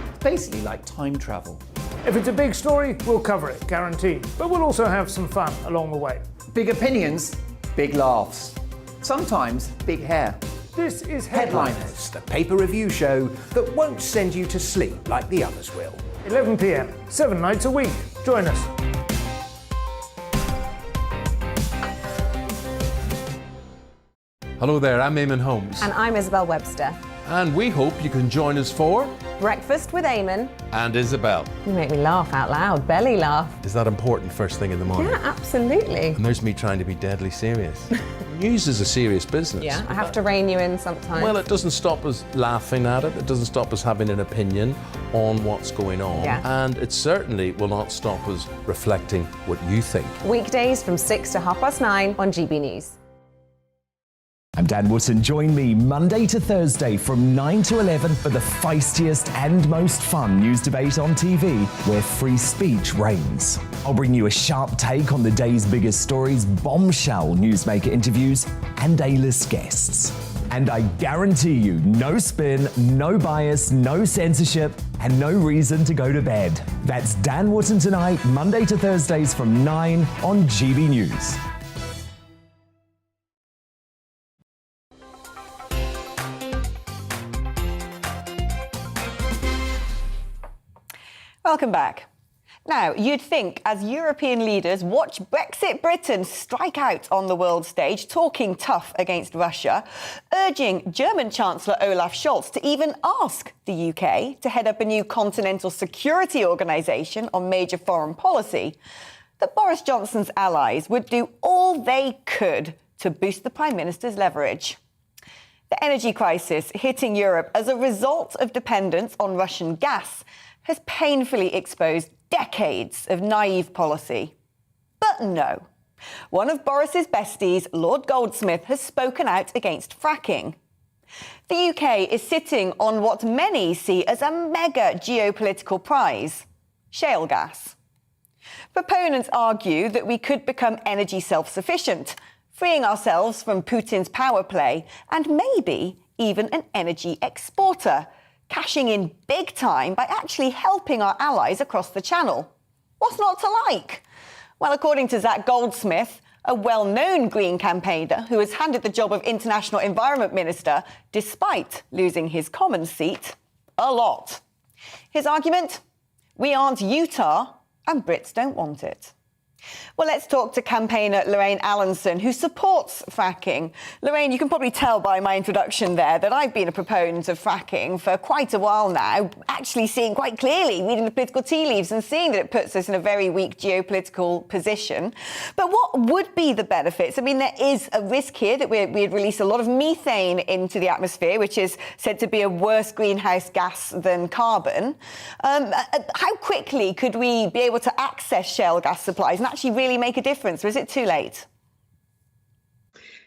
It's basically like time travel. If it's a big story, we'll cover it, guaranteed. But we'll also have some fun along the way. Big opinions, big laughs. Sometimes big hair. This is Headliners, the paper review show that won't send you to sleep like the others will. 11 p.m, 7 nights a week. Join us. Hello there, I'm Eamon Holmes. And I'm Isabel Webster. And we hope you can join us for Breakfast with Eamon and Isabel. You make me laugh out loud, belly laugh. Is that important first thing in the morning? Yeah, absolutely. And there's me trying to be deadly serious. News is a serious business. Yeah, I have to rein you in sometimes. Well, it doesn't stop us laughing at it. It doesn't stop us having an opinion on what's going on. Yeah. And it certainly will not stop us reflecting what you think. Weekdays from 6 to 9:30 on GB News. I'm Dan Wootton. Join me Monday to Thursday from 9 to 11 for the feistiest and most fun news debate on TV, where free speech reigns. I'll bring you a sharp take on the day's biggest stories, bombshell newsmaker interviews, and A-list guests. And I guarantee you, no spin, no bias, no censorship, and no reason to go to bed. That's Dan Wootton tonight, Monday to Thursdays from 9 on GB News. Welcome back. Now, you'd think as European leaders watch Brexit Britain strike out on the world stage, talking tough against Russia, urging German Chancellor Olaf Scholz to even ask the UK to head up a new continental security organisation on major foreign policy, that Boris Johnson's allies would do all they could to boost the Prime Minister's leverage. The energy crisis hitting Europe as a result of dependence on Russian gas has painfully exposed decades of naive policy. But no. One of Boris's besties, Lord Goldsmith, has spoken out against fracking. The UK is sitting on what many see as a mega geopolitical prize: shale gas. Proponents argue that we could become energy self-sufficient, freeing ourselves from Putin's power play and maybe even an energy exporter, cashing in big time by actually helping our allies across the Channel. What's not to like? Well, according to Zach Goldsmith, a well-known Green campaigner who has handed the job of International Environment Minister despite losing his Commons seat a lot. His argument? We aren't Utah and Brits don't want it. Well, let's talk to campaigner Lorraine Allenson, who supports fracking. Lorraine, you can probably tell by my introduction there that I've been a proponent of fracking for quite a while now, actually seeing quite clearly, reading the political tea leaves and seeing that it puts us in a very weak geopolitical position. But what would be the benefits? I mean, there is a risk here that we'd release a lot of methane into the atmosphere, which is said to be a worse greenhouse gas than carbon. How quickly could we be able to access shale gas supplies and actually really make a difference, or is it too late?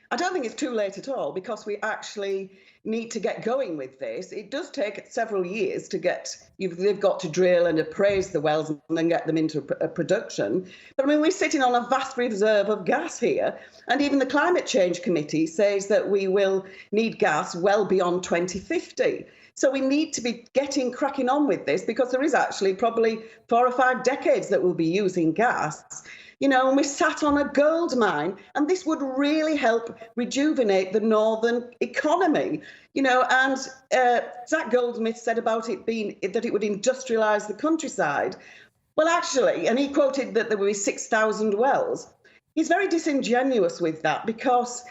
I don't think it's too late at all, because we actually need to get going with this. It does take several years to get, they've got to drill and appraise the wells and then get them into a production. But I mean, we're sitting on a vast reserve of gas here. And even the Climate Change Committee says that we will need gas well beyond 2050. So we need to be cracking on with this, because there is actually probably 4 or 5 decades that we'll be using gas. You know, and we sat on a gold mine, and this would really help rejuvenate the northern economy. You know, and Zach Goldsmith said about it being that it would industrialise the countryside. Well, actually, and he quoted that there would be 6,000 wells. He's very disingenuous with that, because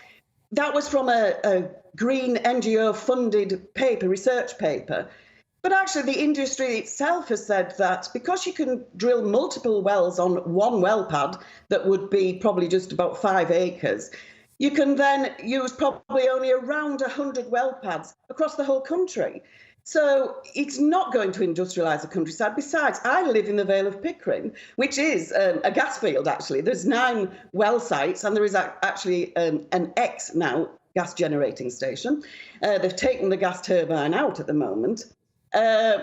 that was from a green NGO-funded paper, research paper. But actually, the industry itself has said that because you can drill multiple wells on one well pad that would be probably just about 5 acres, you can then use probably only around 100 well pads across the whole country. So it's not going to industrialise the countryside. Besides, I live in the Vale of Pickering, which is a gas field, actually. There's 9 well sites, and there is actually an X now gas generating station. They've taken the gas turbine out at the moment. And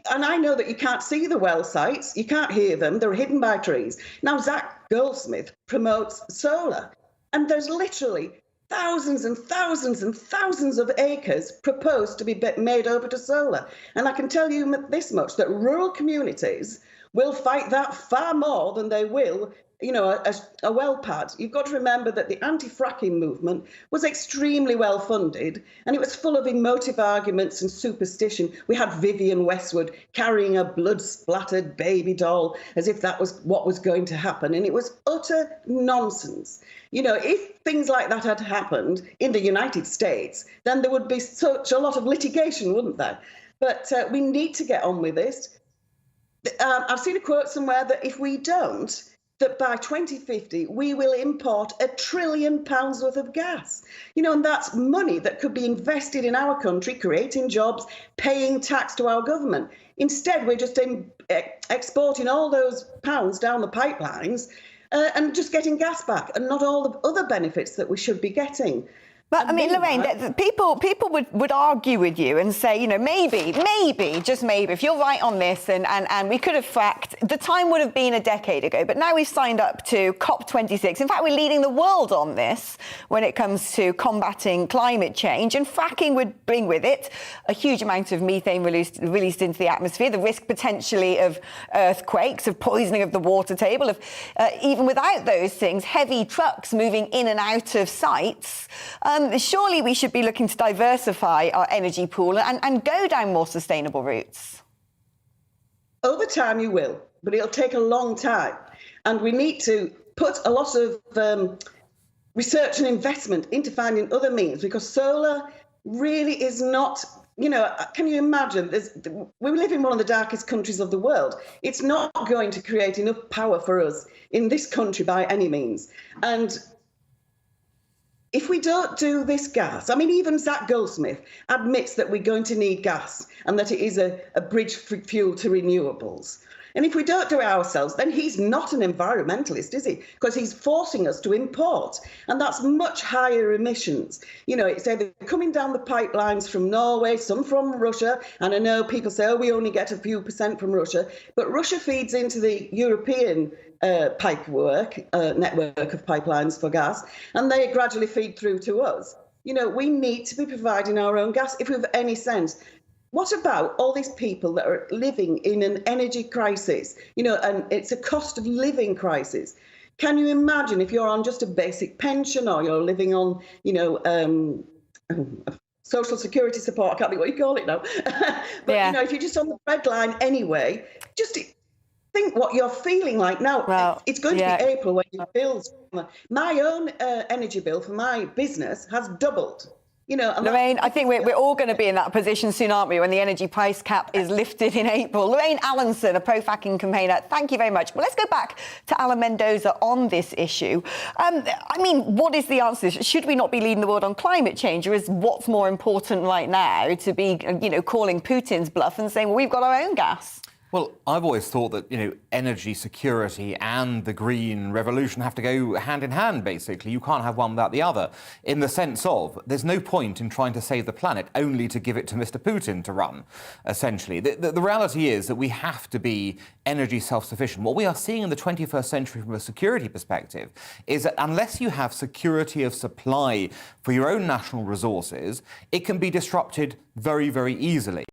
I know that you can't see the well sites, you can't hear them, they're hidden by trees. Now, Zach Goldsmith promotes solar, and there's literally thousands and thousands and thousands of acres proposed to be made over to solar. And I can tell you this much, that rural communities will fight that far more than they will, you know, a well pad. You've got to remember that the anti-fracking movement was extremely well funded, and it was full of emotive arguments and superstition. We had Vivienne Westwood carrying a blood-splattered baby doll as if that was what was going to happen, and it was utter nonsense. You know, if things like that had happened in the United States, then there would be such a lot of litigation, wouldn't there? But we need to get on with this. I've seen a quote somewhere that if we don't, that by 2050, we will import £1 trillion worth of gas. You know, and that's money that could be invested in our country, creating jobs, paying tax to our government. Instead, we're just exporting all those pounds down the pipelines and just getting gas back, and not all the other benefits that we should be getting. But, I mean, Lorraine, people would argue with you and say, you know, maybe, just maybe, if you're right on this and we could have fracked, the time would have been a decade ago. But now we've signed up to COP26. In fact, we're leading the world on this when it comes to combating climate change. And fracking would bring with it a huge amount of methane released into the atmosphere, the risk potentially of earthquakes, of poisoning of the water table, of even without those things, heavy trucks moving in and out of sites. Surely we should be looking to diversify our energy pool and go down more sustainable routes. Over time you will, but it'll take a long time. And we need to put a lot of research and investment into finding other means, because solar really is not, you know, can you imagine? We live in one of the darkest countries of the world. It's not going to create enough power for us in this country by any means. And if we don't do this gas, I mean, even Zach Goldsmith admits that we're going to need gas and that it is a bridge fuel to renewables. And if we don't do it ourselves, then he's not an environmentalist, is he? Because he's forcing us to import. And that's much higher emissions. You know, it's either coming down the pipelines from Norway, some from Russia. And I know people say, oh, we only get a few % from Russia. But Russia feeds into the European network of pipelines for gas. And they gradually feed through to us. You know, we need to be providing our own gas if we have any sense. What about all these people that are living in an energy crisis? You know, and it's a cost of living crisis. Can you imagine if you're on just a basic pension or you're living on, you know, social security support? I can't think what you call it now. But, you know, if you're just on the red line anyway, just think what you're feeling like now. Well, it's going to be April when your bills. My own energy bill for my business has doubled. You know, Lorraine, I think we're all going to be in that position soon, aren't we, when the energy price cap is lifted in April. Lorraine Allenson, a pro-fracking campaigner, thank you very much. Well, let's go back to Alan Mendoza on this issue. I mean, what is the answer? Should we not be leading the world on climate change, or is what's more important right now to be, you know, calling Putin's bluff and saying, well, we've got our own gas? Well, I've always thought that, you know, energy security and the green revolution have to go hand in hand, basically. You can't have one without the other, in the sense of there's no point in trying to save the planet only to give it to Mr. Putin to run, essentially. The reality is that we have to be energy self-sufficient. What we are seeing in the 21st century from a security perspective is that unless you have security of supply for your own national resources, it can be disrupted very, very easily.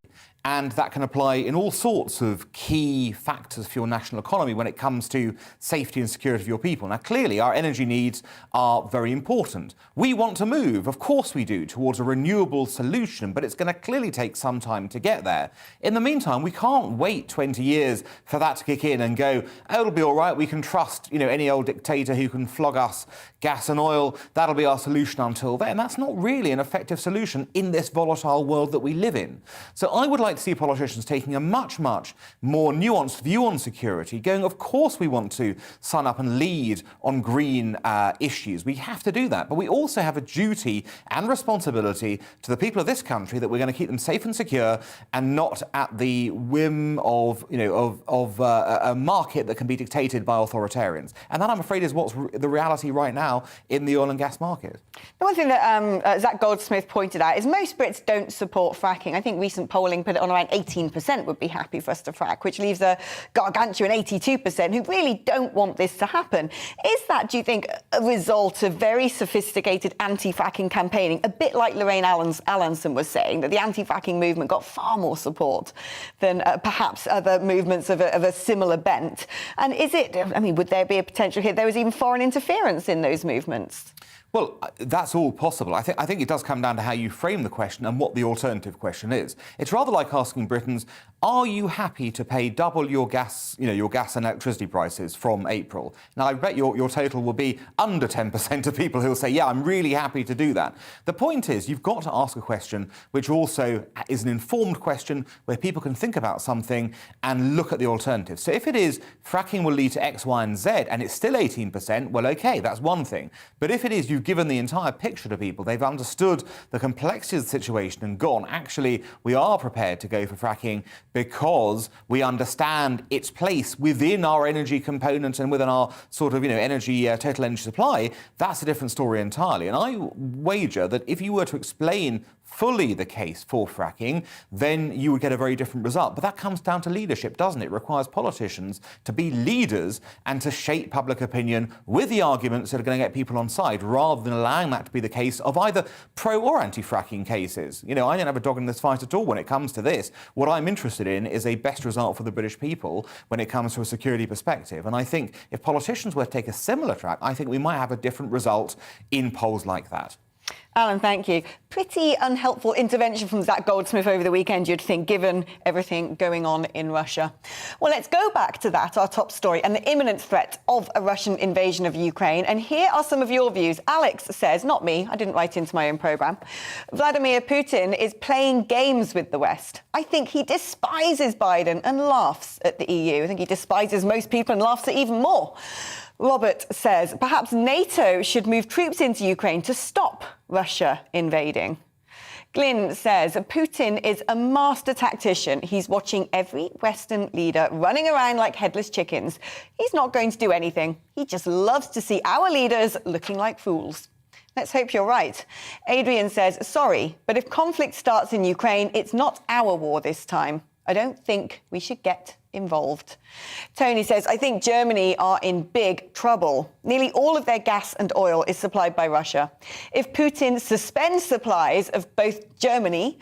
And that can apply in all sorts of key factors for your national economy when it comes to safety and security of your people. Now, clearly, our energy needs are very important. We want to move, of course we do, towards a renewable solution, but it's going to clearly take some time to get there. In the meantime, we can't wait 20 years for that to kick in and go, oh, it'll be all right, we can trust, you know, any old dictator who can flog us gas and oil, that'll be our solution until then. That's not really an effective solution in this volatile world that we live in. So I would like to see politicians taking a much, much more nuanced view on security, going, of course we want to sign up and lead on green issues. We have to do that. But we also have a duty and responsibility to the people of this country that we're going to keep them safe and secure and not at the whim of, you know, of a market that can be dictated by authoritarians. And that, I'm afraid, is what's the reality right now in the oil and gas market. The one thing that Zach Goldsmith pointed out is most Brits don't support fracking. I think recent polling put it on around 18% would be happy for us to frack, which leaves a gargantuan 82% who really don't want this to happen. Is that, do you think, a result of very sophisticated anti-fracking campaigning, a bit like Lorraine Allenson was saying, that the anti-fracking movement got far more support than perhaps other movements of a similar bent? And is it, I mean, would there be a potential here there was even foreign interference in those movements? Well, that's all possible. I think it does come down to how you frame the question and what the alternative question is. It's rather like asking Britons, are you happy to pay double your gas, you know, your gas and electricity prices from April? Now, I bet your total will be under 10% of people who will say, yeah, I'm really happy to do that. The point is, you've got to ask a question which also is an informed question where people can think about something and look at the alternatives. So if it is fracking will lead to X, Y, and Z, and it's still 18%, well, OK, that's one thing. But if it is you've given the entire picture to people, they've understood the complexity of the situation and gone, actually, we are prepared to go for fracking because we understand its place within our energy component and within our sort of, you know, energy, total energy supply, that's a different story entirely. And I wager that if you were to explain fully the case for fracking, then you would get a very different result. But that comes down to leadership, doesn't it? It requires politicians to be leaders and to shape public opinion with the arguments that are going to get people on side, rather than allowing that to be the case of either pro or anti-fracking cases. You know, I don't have a dog in this fight at all when it comes to this. What I'm interested in is a best result for the British people when it comes to a security perspective. And I think if politicians were to take a similar track, I think we might have a different result in polls like that. Alan, thank you. Pretty unhelpful intervention from Zach Goldsmith over the weekend, you'd think, given everything going on in Russia. Well, let's go back to that, our top story, and the imminent threat of a Russian invasion of Ukraine. And here are some of your views. Alex says, not me, I didn't write into my own programme, Vladimir Putin is playing games with the West. I think he despises Biden and laughs at the EU. I think he despises most people and laughs at even more. Robert says perhaps NATO should move troops into Ukraine to stop Russia invading. Glyn says Putin is a master tactician. He's watching every Western leader running around like headless chickens. He's not going to do anything. He just loves to see our leaders looking like fools. Let's hope you're right. Adrian says, sorry, but if conflict starts in Ukraine, it's not our war this time. I don't think we should get involved. Tony says, I think Germany are in big trouble. Nearly all of their gas and oil is supplied by Russia. If Putin suspends supplies of Germany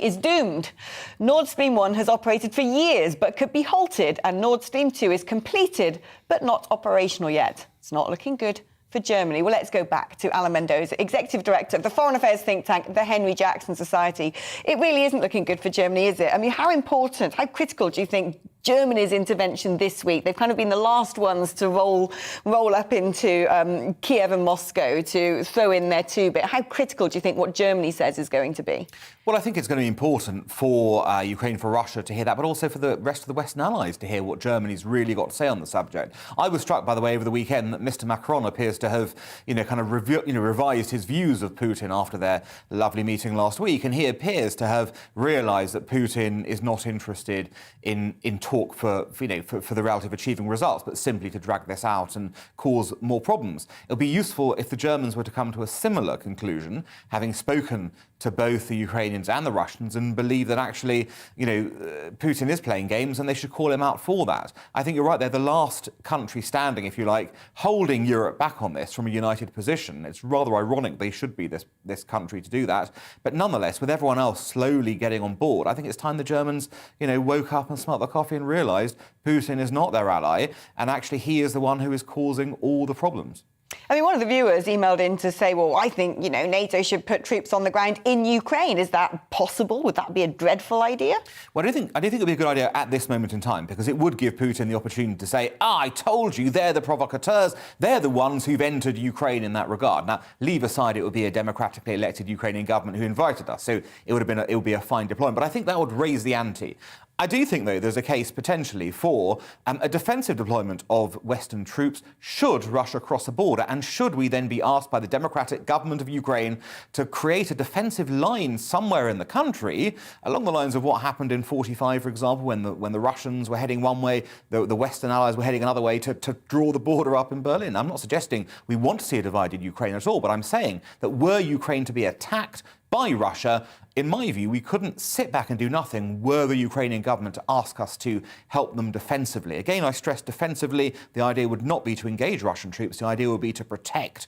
is doomed. Nord Stream 1 has operated for years but could be halted, and Nord Stream 2 is completed but not operational yet. It's not looking good for Germany. Well, let's go back to Alan Mendoza, Executive Director of the Foreign Affairs think tank, the Henry Jackson Society. It really isn't looking good for Germany, is it? I mean, how important, how critical do you think Germany's intervention this week? They've kind of been the last ones to roll up into Kiev and Moscow to throw in their two-bit. How critical do you think what Germany says is going to be? Well, I think it's going to be important for Ukraine, for Russia to hear that, but also for the rest of the Western allies to hear what Germany's really got to say on the subject. I was struck, by the way, over the weekend that Mr. Macron appears to have, revised his views of Putin after their lovely meeting last week, and he appears to have realised that Putin is not interested in talk for the relative achieving results, but simply to drag this out and cause more problems. It'll be useful if the Germans were to come to a similar conclusion, having spoken to both the Ukrainians and the Russians, and believe that actually, Putin is playing games and they should call him out for that. I think you're right, they're the last country standing, if you like, holding Europe back on this from a united position. It's rather ironic they should be this country to do that. But nonetheless, with everyone else slowly getting on board, I think it's time the Germans, woke up and smelt the coffee and realised Putin is not their ally, and actually he is the one who is causing all the problems. I mean, one of the viewers emailed in to say, well, I think, NATO should put troops on the ground in Ukraine. Is that possible? Would that be a dreadful idea? Well, I do think it would be a good idea at this moment in time, because it would give Putin the opportunity to say, I told you, they're the provocateurs. They're the ones who've entered Ukraine in that regard. Now, leave aside it would be a democratically elected Ukrainian government who invited us. So it would be a fine deployment. But I think that would raise the ante. I do think, though, there's a case potentially for a defensive deployment of Western troops should Russia cross a border, and should we then be asked by the democratic government of Ukraine to create a defensive line somewhere in the country, along the lines of what happened in 45, for example, when the Russians were heading one way, the Western allies were heading another way to draw the border up in Berlin. I'm not suggesting we want to see a divided Ukraine at all, but I'm saying that were Ukraine to be attacked by Russia, in my view, we couldn't sit back and do nothing were the Ukrainian government to ask us to help them defensively. Again, I stress defensively. The idea would not be to engage Russian troops. The idea would be to protect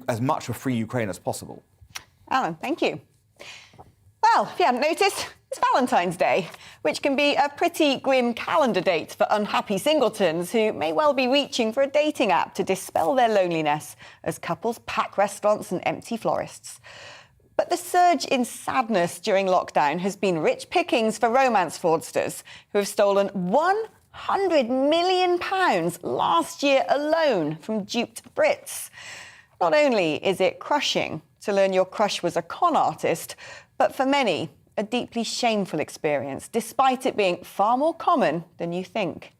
as much of free Ukraine as possible. Alan, thank you. Well, if you hadn't noticed, it's Valentine's Day, which can be a pretty grim calendar date for unhappy singletons who may well be reaching for a dating app to dispel their loneliness as couples pack restaurants and empty florists. But the surge in sadness during lockdown has been rich pickings for romance fraudsters who have stolen £100 million last year alone from duped Brits. Not only is it crushing to learn your crush was a con artist, but for many, a deeply shameful experience, despite it being far more common than you think.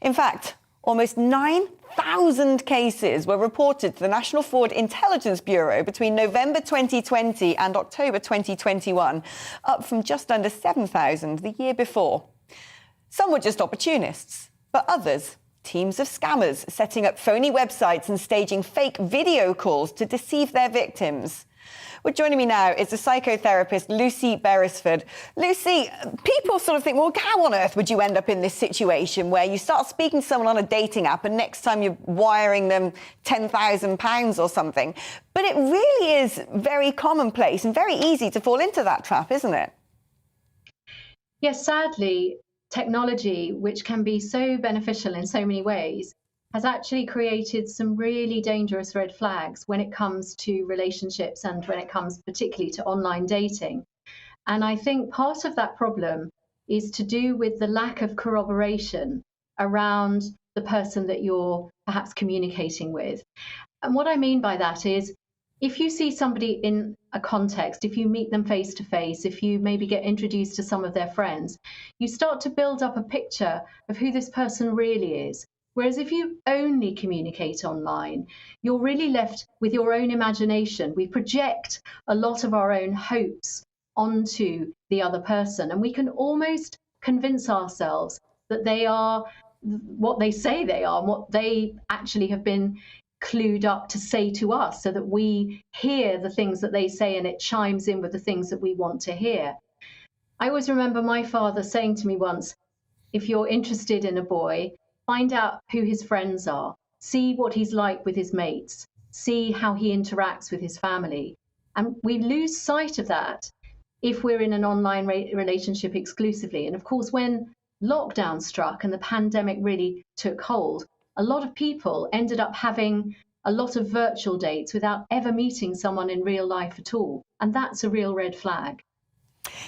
In fact, almost 9,000 cases were reported to the National Fraud Intelligence Bureau between November 2020 and October 2021, up from just under 7,000 the year before. Some were just opportunists, but others, teams of scammers setting up phony websites and staging fake video calls to deceive their victims. Well, joining me now is the psychotherapist Lucy Beresford. Lucy, people sort of think, well, how on earth would you end up in this situation where you start speaking to someone on a dating app and next time you're wiring them £10,000 or something? But it really is very commonplace and very easy to fall into that trap, isn't it? Yes, sadly, technology, which can be so beneficial in so many ways, has actually created some really dangerous red flags when it comes to relationships and when it comes particularly to online dating. And I think part of that problem is to do with the lack of corroboration around the person that you're perhaps communicating with. And what I mean by that is, if you see somebody in a context, if you meet them face to face, if you maybe get introduced to some of their friends, you start to build up a picture of who this person really is. Whereas if you only communicate online, you're really left with your own imagination. We project a lot of our own hopes onto the other person, and we can almost convince ourselves that they are what they say they are, and what they actually have been clued up to say to us, so that we hear the things that they say and it chimes in with the things that we want to hear. I always remember my father saying to me once, if you're interested in a boy, find out who his friends are, see what he's like with his mates, see how he interacts with his family. And we lose sight of that if we're in an online relationship exclusively. And of course, when lockdown struck and the pandemic really took hold, a lot of people ended up having a lot of virtual dates without ever meeting someone in real life at all. And that's a real red flag.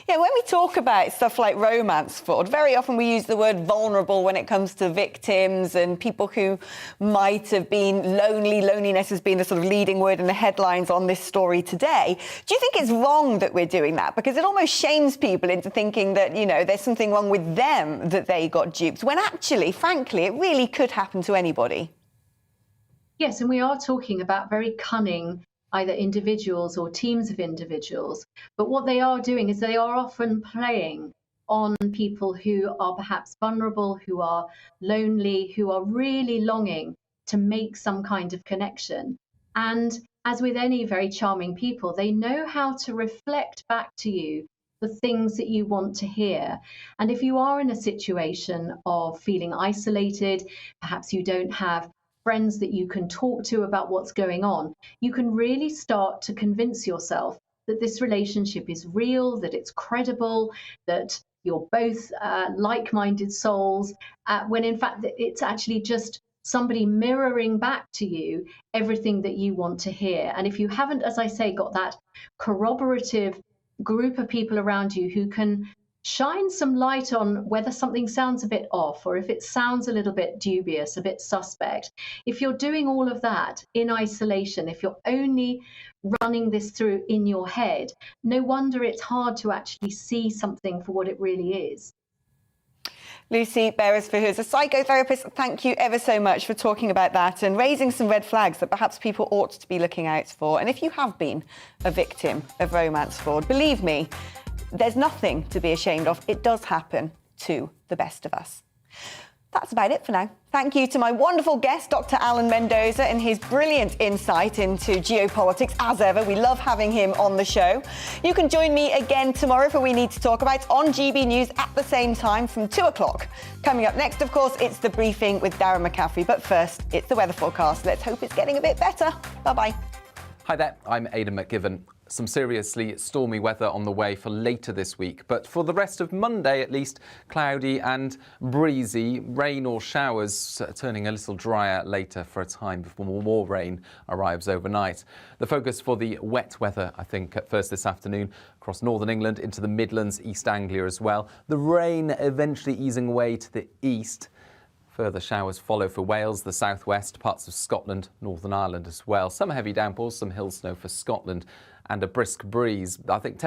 Yeah, when we talk about stuff like romance fraud, very often we use the word vulnerable when it comes to victims and people who might have been lonely. Loneliness has been the sort of leading word in the headlines on this story today. Do you think it's wrong that we're doing that? Because it almost shames people into thinking that, you know, there's something wrong with them that they got duped, when actually, frankly, it really could happen to anybody. Yes, and we are talking about very cunning either individuals or teams of individuals. But what they are doing is they are often playing on people who are perhaps vulnerable, who are lonely, who are really longing to make some kind of connection. And as with any very charming people, they know how to reflect back to you the things that you want to hear. And if you are in a situation of feeling isolated, perhaps you don't have friends that you can talk to about what's going on, you can really start to convince yourself that this relationship is real, that it's credible, that you're both like-minded souls, when in fact it's actually just somebody mirroring back to you everything that you want to hear. And if you haven't, as I say, got that corroborative group of people around you who can shine some light on whether something sounds a bit off or if it sounds a little bit dubious, a bit suspect. If you're doing all of that in isolation, if you're only running this through in your head, no wonder it's hard to actually see something for what it really is. Lucy Beresford, who's a psychotherapist, thank you ever so much for talking about that and raising some red flags that perhaps people ought to be looking out for. And if you have been a victim of romance fraud, believe me, there's nothing to be ashamed of. It does happen to the best of us. That's about it for now. Thank you to my wonderful guest, Dr. Alan Mendoza, and his brilliant insight into geopolitics. As ever, we love having him on the show. You can join me again tomorrow for We Need to Talk About on GB News at the same time from 2 o'clock. Coming up next, of course, it's The Briefing with Darren McCaffrey. But first, it's the weather forecast. Let's hope it's getting a bit better. Bye-bye. Hi there, I'm Aidan McGiven. Some seriously stormy weather on the way for later this week, but for the rest of Monday at least, cloudy and breezy, rain or showers turning a little drier later for a time before more rain arrives overnight. The focus for the wet weather, I think, at first this afternoon across northern England into the Midlands, East Anglia as well. The rain eventually easing away to the east. Further showers follow for Wales, the southwest, parts of Scotland, Northern Ireland as well. Some heavy downpours, some hill snow for Scotland and a brisk breeze. I think